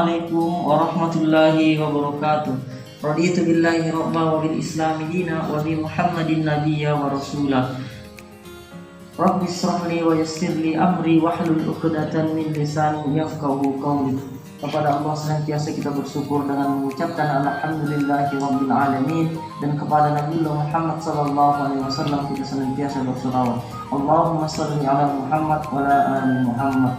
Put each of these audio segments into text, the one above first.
Assalamualaikum warahmatullahi wabarakatuh. Raditu billahi rabba wa bil islami dina wa bi Muhammadin nabiyya wa rasulah. Rabbi israh li wa yassir li amri wahlul 'uqdatan min lisani yafqahu qawli. Kepada Allah senantiasa kita bersyukur dengan mengucapkan alhamdulillahi rabbil alamin, dan kepada Nabi Muhammad sallallahu alaihi wasallam kita senantiasa berselawat. Allahumma shalli ala Muhammad wa ala ali Muhammad.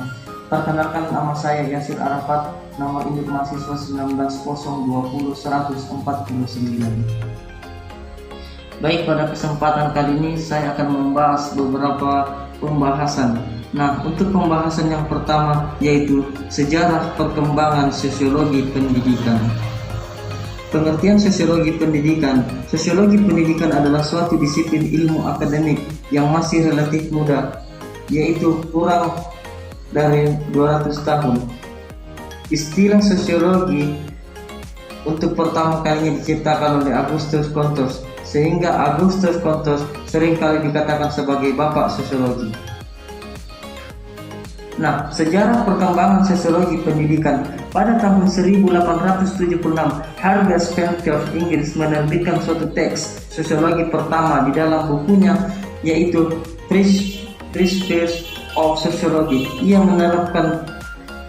Perkenalkan, nama saya Yasir Arafat, nomor induk mahasiswa 19020149. Baik, pada kesempatan kali ini saya akan membahas beberapa pembahasan. Nah, untuk pembahasan yang pertama yaitu sejarah perkembangan sosiologi pendidikan. Pengertian sosiologi pendidikan. Sosiologi pendidikan adalah suatu disiplin ilmu akademik yang masih relatif muda, yaitu kurang dari 200 tahun. Istilah sosiologi untuk pertama kalinya diciptakan oleh Augustus Comte, sehingga Augustus Comte seringkali dikatakan sebagai bapak sosiologi. Nah, sejarah perkembangan sosiologi pendidikan. Pada tahun 1876, Herbert Spencer Inggris menerbitkan suatu teks sosiologi pertama di dalam bukunya, yaitu Principles of Sociology. Ia menerapkan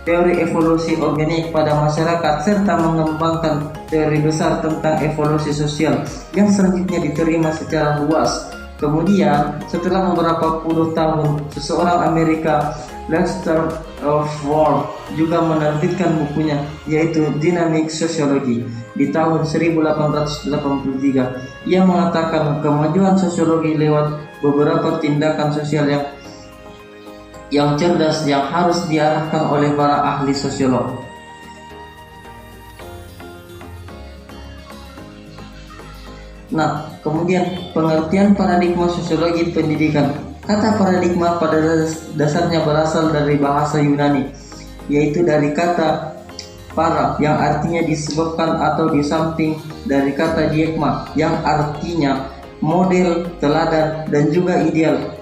teori evolusi organik pada masyarakat serta mengembangkan teori besar tentang evolusi sosial yang selanjutnya diterima secara luas. Kemudian, setelah beberapa puluh tahun, seseorang Amerika, Lester of Ward, juga menerbitkan bukunya, yaitu Dynamic Sociology di tahun 1883. Ia mengatakan kemajuan sosiologi lewat beberapa tindakan sosial yang cerdas yang harus diarahkan oleh para ahli sosiolog. Nah, kemudian pengertian paradigma sosiologi pendidikan. Kata paradigma pada dasarnya berasal dari bahasa Yunani, yaitu dari kata para yang artinya disebabkan atau di samping dari kata diegma yang artinya model, teladan, dan juga ideal.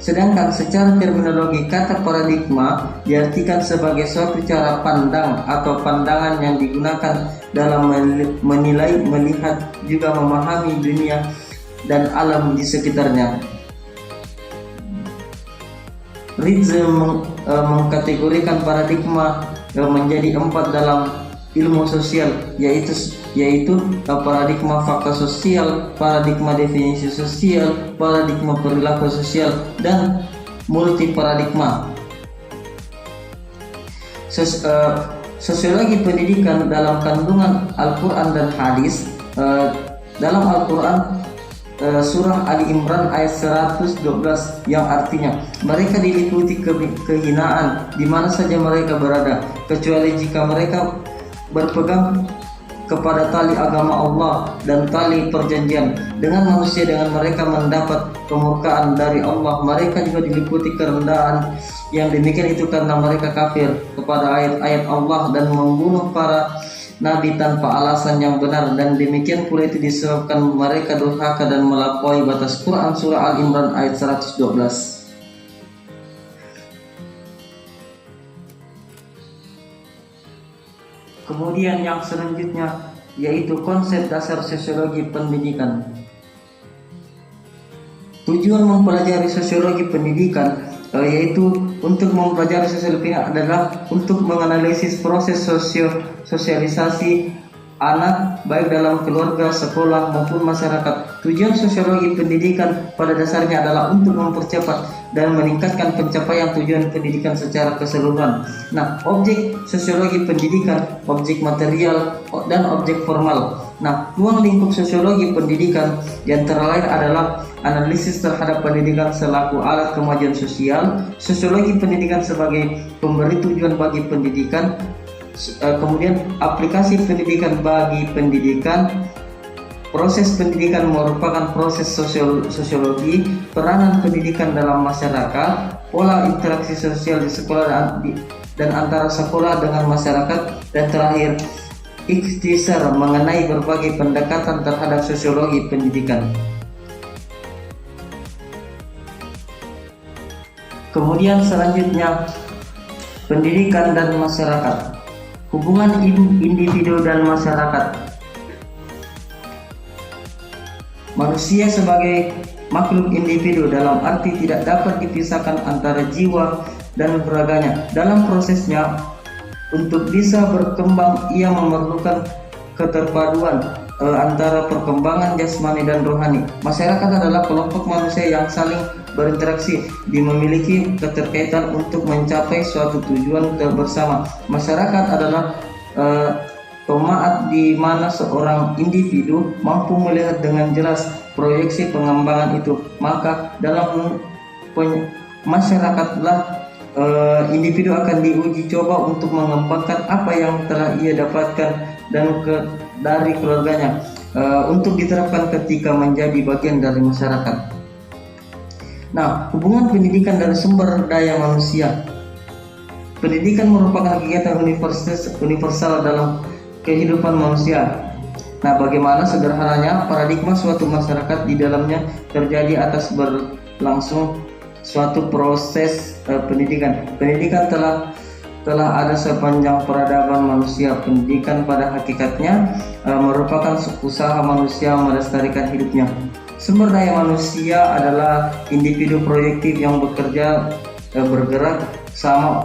Sedangkan secara terminologi, kata paradigma diartikan sebagai suatu cara pandang atau pandangan yang digunakan dalam menilai, melihat, juga memahami dunia dan alam di sekitarnya. Ritze mengkategorikan paradigma menjadi 4 dalam ilmu sosial, yaitu paradigma fakta sosial, paradigma definisi sosial, paradigma perilaku sosial, dan multi paradigma. Sosiologi pendidikan dalam kandungan Al-Quran dan hadis. Dalam Al-Quran, surah Ali Imran ayat 112 yang artinya mereka diliputi kehinaan di mana saja mereka berada, kecuali jika mereka berpegang kepada tali agama Allah dan tali perjanjian dengan manusia, dengan mereka mendapat kemurkaan dari Allah. Mereka juga diliputi kerendahan yang demikian itu karena mereka kafir kepada ayat-ayat Allah dan membunuh para nabi tanpa alasan yang benar, dan demikian pula itu disebabkan mereka durhaka dan melampaui batas. Quran surah Al-Imran ayat 112. Kemudian yang selanjutnya yaitu konsep dasar sosiologi pendidikan. Tujuan mempelajari sosiologi pendidikan yaitu untuk mempelajari sosiologi adalah untuk menganalisis proses sosialisasi anak baik dalam keluarga, sekolah maupun masyarakat. Tujuan sosiologi pendidikan pada dasarnya adalah untuk mempercepat dan meningkatkan pencapaian tujuan pendidikan secara keseluruhan. Nah, objek sosiologi pendidikan, objek material dan objek formal. Nah, ruang lingkup sosiologi pendidikan di antara lain adalah analisis terhadap pendidikan selaku alat kemajuan sosial, sosiologi pendidikan sebagai pemberi tujuan bagi pendidikan, kemudian aplikasi pendidikan bagi pendidikan. Proses pendidikan merupakan proses sosiologi, peranan pendidikan dalam masyarakat, pola interaksi sosial di sekolah dan antara sekolah dengan masyarakat, dan terakhir ikhtisar mengenai berbagai pendekatan terhadap sosiologi pendidikan. Kemudian selanjutnya pendidikan dan masyarakat. Hubungan individu dan masyarakat. Manusia sebagai makhluk individu dalam arti tidak dapat dipisahkan antara jiwa dan raganya. Dalam prosesnya, untuk bisa berkembang, ia memerlukan keterpaduan antara perkembangan jasmani dan rohani. Masyarakat adalah kelompok manusia yang saling berinteraksi, memiliki keterkaitan untuk mencapai suatu tujuan bersama. Masyarakat adalah tomaat di mana seorang individu mampu melihat dengan jelas proyeksi pengembangan itu. Dari dalam masyarakatlah individu akan diuji coba untuk mengembangkan apa yang telah ia dapatkan dari keluarganya untuk diterapkan ketika menjadi bagian dari masyarakat. Nah, hubungan pendidikan dan sumber daya manusia. Pendidikan merupakan kegiatan universal dalam kehidupan manusia. Nah, bagaimana sederhananya paradigma suatu masyarakat di dalamnya terjadi atas berlangsung suatu proses pendidikan. Pendidikan telah ada sepanjang peradaban manusia. Pendidikan pada hakikatnya merupakan usaha manusia melestarikan hidupnya. Sumber daya manusia adalah individu proyektif yang bergerak sama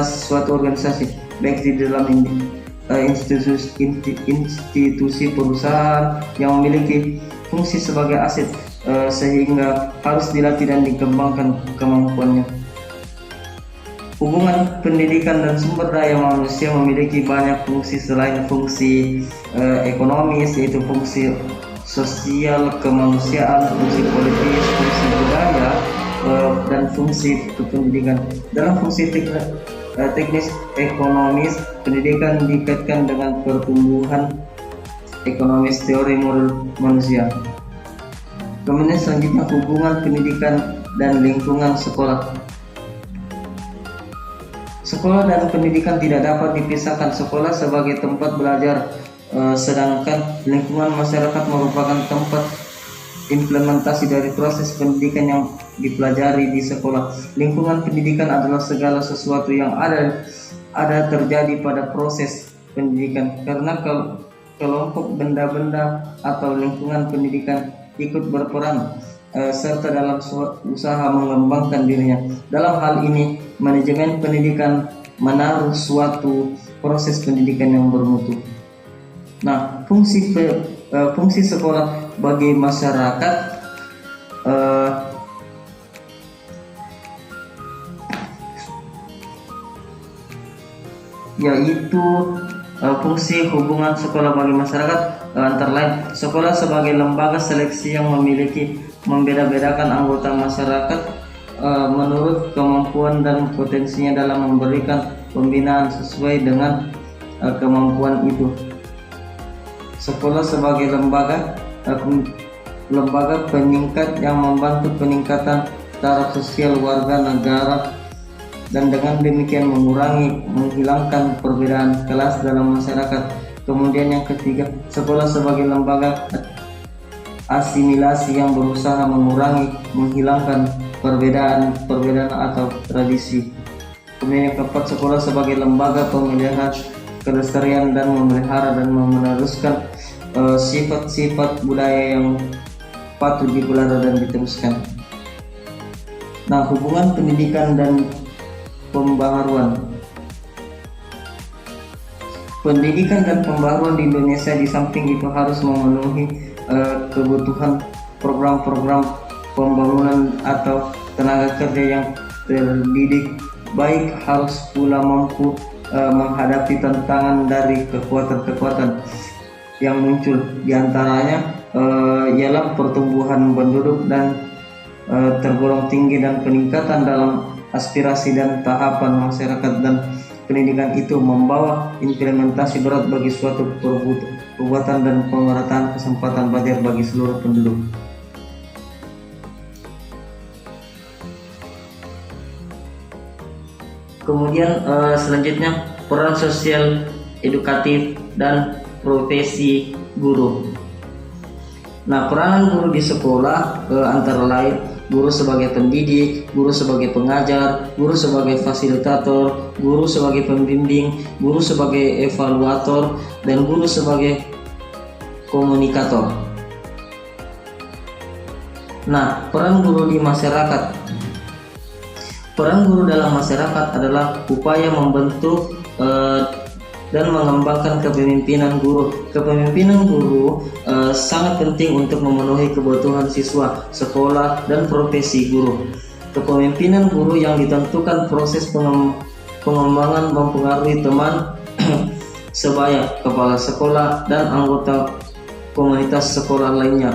suatu organisasi, baik di dalam institusi perusahaan yang memiliki fungsi sebagai aset, sehingga harus dilatih dan dikembangkan kemampuannya. Hubungan pendidikan dan sumber daya manusia memiliki banyak fungsi selain fungsi ekonomis, yaitu fungsi sosial kemanusiaan, fungsi politis, fungsi budaya, dan fungsi pendidikan. Dalam fungsi teknis ekonomis, pendidikan dikaitkan dengan pertumbuhan ekonomis teori moral manusia. Kemudian selanjutnya hubungan pendidikan dan lingkungan sekolah. Sekolah dan pendidikan tidak dapat dipisahkan. Sekolah sebagai tempat belajar, sedangkan lingkungan masyarakat merupakan tempat implementasi dari proses pendidikan yang dipelajari di sekolah. Lingkungan pendidikan adalah segala sesuatu yang ada terjadi pada proses pendidikan, karena kelompok benda-benda atau lingkungan pendidikan ikut berperan serta dalam usaha mengembangkan dirinya. Dalam hal ini, manajemen pendidikan menaruh suatu proses pendidikan yang bermutu. Nah, fungsi sekolah bagi masyarakat yaitu fungsi hubungan sekolah bagi masyarakat antara lain sekolah sebagai lembaga seleksi yang membeda-bedakan anggota masyarakat menurut kemampuan dan potensinya dalam memberikan pembinaan sesuai dengan kemampuan itu. Sekolah sebagai lembaga peningkat yang membantu peningkatan taraf sosial warga negara, dan dengan demikian menghilangkan perbedaan kelas dalam masyarakat. Kemudian yang ketiga, sekolah sebagai lembaga asimilasi yang berusaha menghilangkan perbedaan atau tradisi. Kemudian yang keempat, sekolah sebagai lembaga pemelihara kelestarian dan memelihara dan meneruskan sifat-sifat budaya yang patut dipelihara dan diteruskan. Nah, hubungan pendidikan dan pembaharuan. Pendidikan dan pembaharuan di Indonesia di samping itu harus memenuhi kebutuhan program-program pembangunan atau tenaga kerja yang terdidik baik, harus pula mampu menghadapi tantangan dari kekuatan-kekuatan yang muncul. Di antaranya ialah pertumbuhan penduduk dan tergolong tinggi dan peningkatan dalam aspirasi dan tahapan masyarakat, dan pendidikan itu membawa implementasi berat bagi suatu perbuatan dan pemerataan kesempatan belajar bagi seluruh penduduk. Kemudian selanjutnya peran sosial edukatif dan profesi guru. Nah, peranan guru di sekolah antara lain guru sebagai pendidik, guru sebagai pengajar, guru sebagai fasilitator, guru sebagai pembimbing, guru sebagai evaluator, dan guru sebagai komunikator. Nah, peran guru di masyarakat. Peran guru dalam masyarakat adalah upaya membentuk dan mengembangkan kepemimpinan guru. Kepemimpinan guru sangat penting untuk memenuhi kebutuhan siswa, sekolah, dan profesi guru. Kepemimpinan guru yang ditentukan proses pengembangan mempengaruhi teman sebaya, kepala sekolah, dan anggota komunitas sekolah lainnya,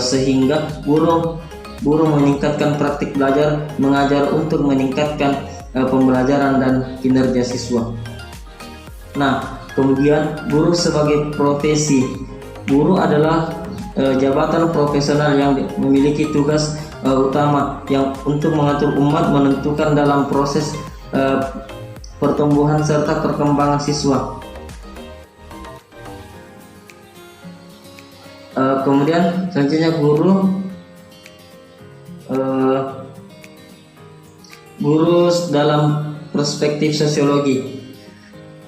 sehingga guru meningkatkan praktik belajar mengajar untuk meningkatkan pembelajaran dan kinerja siswa. Nah, kemudian guru sebagai profesi. Guru adalah jabatan profesional yang memiliki tugas utama yang untuk mengatur umat, menentukan dalam proses pertumbuhan serta perkembangan siswa. Kemudian selanjutnya guru dalam perspektif sosiologi.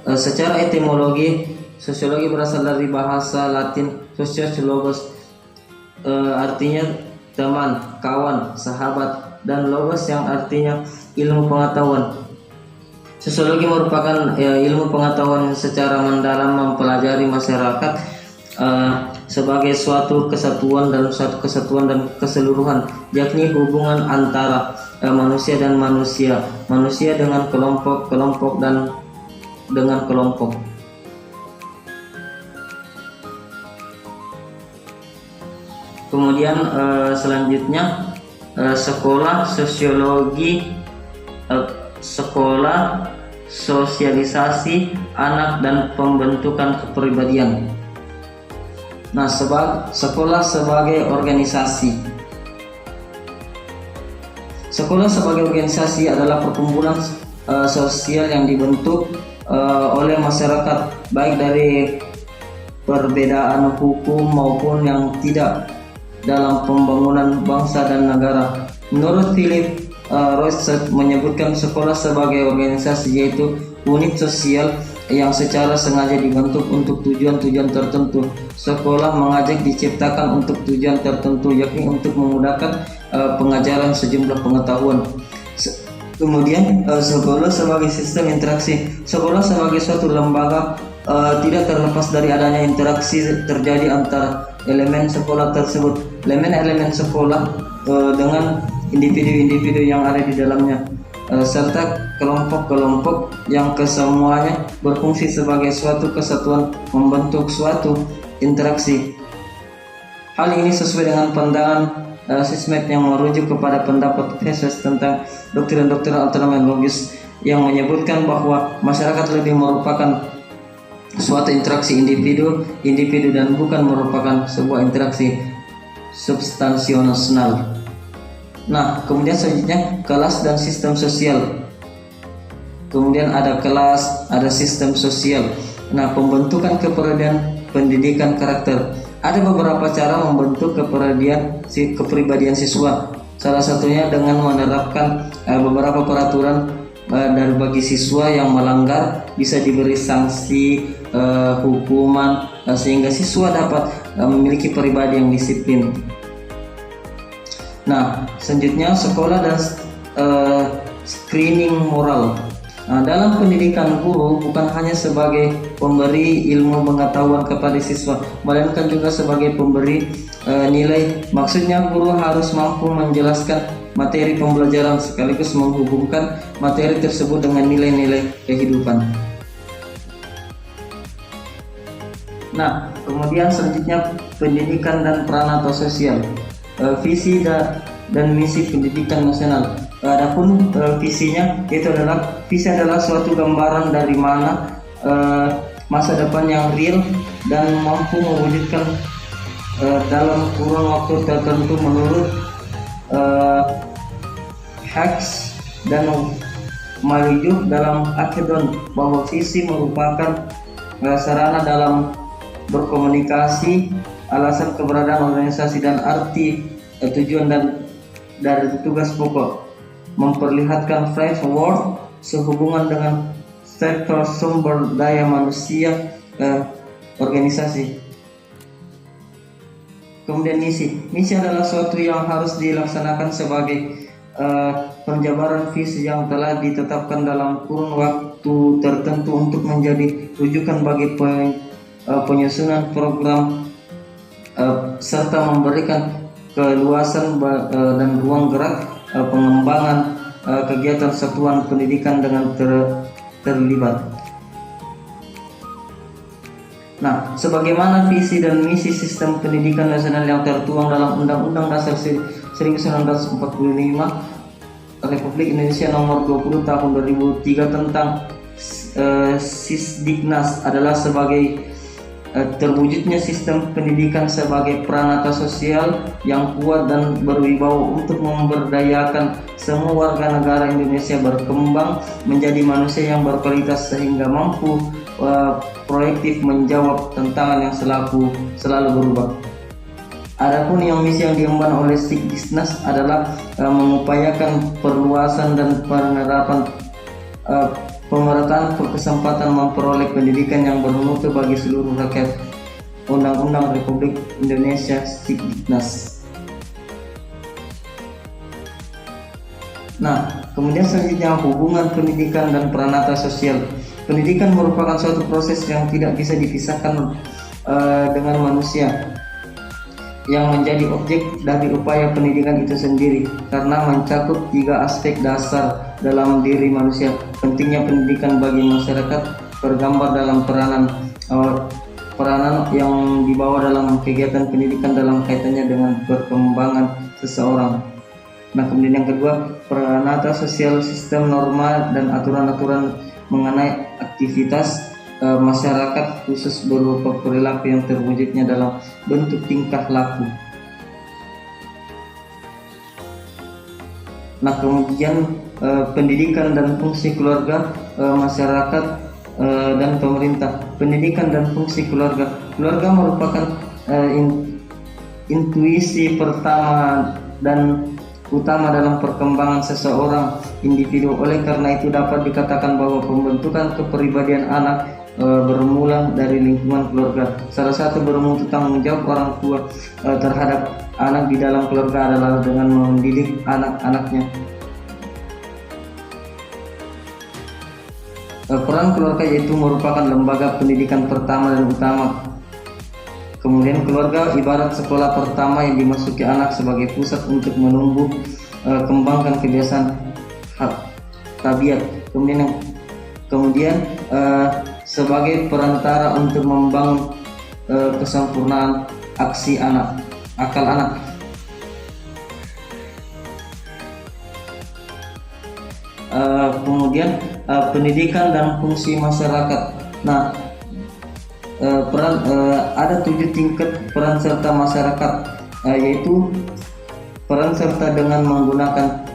Secara etimologi, sosiologi berasal dari bahasa Latin socius logos, artinya teman, kawan, sahabat, dan logos yang artinya ilmu pengetahuan. Sosiologi merupakan ilmu pengetahuan secara mendalam mempelajari masyarakat sebagai suatu kesatuan dan keseluruhan, yakni hubungan antara manusia dan manusia, manusia dengan kelompok dan dengan kelompok. Kemudian selanjutnya sekolah sosiologi, sekolah sosialisasi anak dan pembentukan kepribadian. Nah, sekolah sebagai organisasi. Sekolah sebagai organisasi adalah perkumpulan sosial yang dibentuk oleh masyarakat, baik dari perbedaan hukum maupun yang tidak, dalam pembangunan bangsa dan negara. Menurut Philip Rothschild menyebutkan sekolah sebagai organisasi yaitu unit sosial yang secara sengaja dibentuk untuk tujuan-tujuan tertentu. Sekolah mengajak diciptakan untuk tujuan tertentu, yakni untuk memudahkan pengajaran sejumlah pengetahuan. Kemudian sekolah sebagai sistem interaksi. Sekolah sebagai suatu lembaga tidak terlepas dari adanya interaksi terjadi antara elemen sekolah tersebut. Elemen-elemen sekolah dengan individu-individu yang ada di dalamnya, serta kelompok-kelompok yang kesemuanya berfungsi sebagai suatu kesatuan membentuk suatu interaksi. Hal ini sesuai dengan pandangan Smith yang merujuk kepada pendapat Festus tentang doktrin-doktrin alternatif yang menyebutkan bahwa masyarakat lebih merupakan suatu interaksi individu dan bukan merupakan sebuah interaksi substansional. Nah, kemudian selanjutnya kelas dan sistem sosial. Kemudian ada kelas, ada sistem sosial. Nah, pembentukan kepribadian, pendidikan karakter. Ada beberapa cara membentuk kepribadian siswa. Salah satunya dengan menerapkan beberapa peraturan dari bagi siswa yang melanggar, bisa diberi sanksi, hukuman, sehingga siswa dapat memiliki pribadi yang disiplin. Nah, selanjutnya sekolah dan screening moral. Nah, dalam pendidikan, guru bukan hanya sebagai pemberi ilmu pengetahuan kepada siswa, melainkan juga sebagai pemberi nilai. Maksudnya guru harus mampu menjelaskan materi pembelajaran sekaligus menghubungkan materi tersebut dengan nilai-nilai kehidupan. Nah, kemudian selanjutnya pendidikan dan peran atau sosial. Visi dan misi pendidikan nasional. Adapun visinya visi adalah suatu gambaran dari mana masa depan yang real dan mampu mewujudkan dalam kurun waktu tertentu menurut Hacks dan Malujuk dalam Akedon, bahwa visi merupakan sarana dalam berkomunikasi, alasan keberadaan organisasi, dan arti tujuan dari tugas pokok memperlihatkan framework sehubungan dengan sektor sumber daya manusia organisasi. Kemudian misi adalah suatu yang harus dilaksanakan sebagai penjabaran visi yang telah ditetapkan dalam kurun waktu tertentu untuk menjadi rujukan bagi penyusunan program serta memberikan keluasan dan ruang gerak pengembangan kegiatan satuan pendidikan dengan terlibat. Nah, sebagaimana visi dan misi sistem pendidikan nasional yang tertuang dalam Undang-Undang Dasar 1945 Republik Indonesia Nomor 20 Tahun 2003 tentang Sisdiknas adalah sebagai terwujudnya sistem pendidikan sebagai peranata sosial yang kuat dan berwibawa untuk memberdayakan semua warga negara Indonesia berkembang menjadi manusia yang berkualitas sehingga mampu proaktif menjawab tantangan yang selalu berubah. Adapun yang misi yang diemban oleh Sisdiknas adalah mengupayakan perluasan dan penerapan pemerataan kesempatan memperoleh pendidikan yang bermutu bagi seluruh rakyat. Undang-Undang Republik Indonesia Sisdiknas. Nah, kemudian selanjutnya hubungan pendidikan dan peranata sosial. Pendidikan merupakan suatu proses yang tidak bisa dipisahkan dengan manusia yang menjadi objek dari upaya pendidikan itu sendiri karena mencakup 3 aspek dasar dalam diri manusia. Pentingnya pendidikan bagi masyarakat tergambar dalam peranan yang dibawa dalam kegiatan pendidikan dalam kaitannya dengan perkembangan seseorang. Nah, kemudian yang kedua, peranata sosial, sistem norma dan aturan-aturan mengenai aktivitas masyarakat khusus berupa perilaku yang terwujudnya dalam bentuk tingkah laku. Nah, kemudian pendidikan dan fungsi keluarga, masyarakat dan pemerintah. Pendidikan dan fungsi keluarga. Keluarga merupakan intuisi pertama dan utama dalam perkembangan seseorang individu. Oleh karena itu dapat dikatakan bahwa pembentukan kepribadian anak bermula dari lingkungan keluarga. Salah satu bermutu tanggung jawab orang tua terhadap anak di dalam keluarga adalah dengan mendidik anak-anaknya. Peran keluarga yaitu merupakan lembaga pendidikan pertama dan utama. Kemudian keluarga ibarat sekolah pertama yang dimasuki anak sebagai pusat untuk menumbuh kembangkan kebiasaan tabiat. Kemudian sebagai perantara untuk membangun kesempurnaan akal anak. Kemudian pendidikan dan fungsi masyarakat. Nah, ada 7 tingkat peran serta masyarakat, yaitu peran serta dengan menggunakan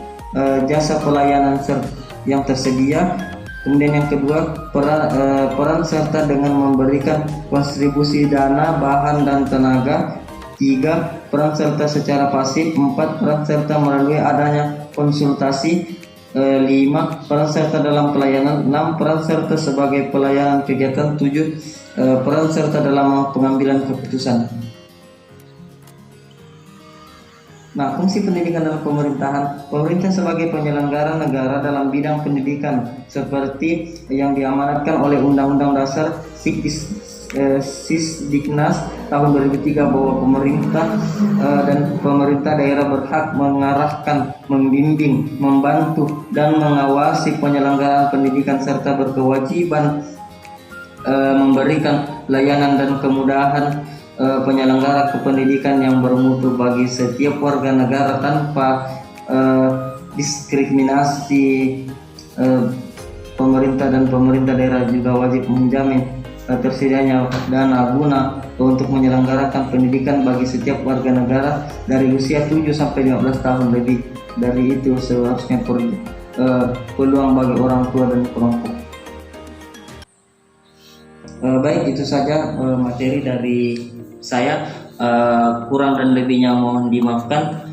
jasa pelayanan yang tersedia. Kemudian yang kedua, peran serta dengan memberikan kontribusi dana, bahan dan tenaga. 3. Peran serta secara pasif. 4. Peran serta melalui adanya konsultasi. 5. Peran serta dalam pelayanan. 6. Peran serta sebagai pelayanan kegiatan. 7. Peran serta dalam pengambilan keputusan. Nah, fungsi pendidikan dalam pemerintahan. Pemerintah sebagai penyelenggara negara dalam bidang pendidikan seperti yang diamanatkan oleh Undang-Undang Dasar Sisdiknas tahun 2003 bahwa pemerintah dan pemerintah daerah berhak mengarahkan, membimbing, membantu dan mengawasi penyelenggaraan pendidikan serta berkewajiban memberikan layanan dan kemudahan penyelenggara kependidikan yang bermutu bagi setiap warga negara tanpa diskriminasi. Pemerintah dan pemerintah daerah juga wajib menjamin tersedianya dana guna untuk menyelenggarakan pendidikan bagi setiap warga negara dari usia 7 sampai 15 tahun. Lebih dari itu seharusnya peluang bagi orang tua dan kelompok. Baik, itu saja materi dari saya. Kurang dan lebihnya mohon dimaafkan.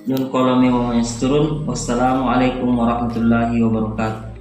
Nun kolom yang turun. Wassalamualaikum warahmatullahi wabarakatuh.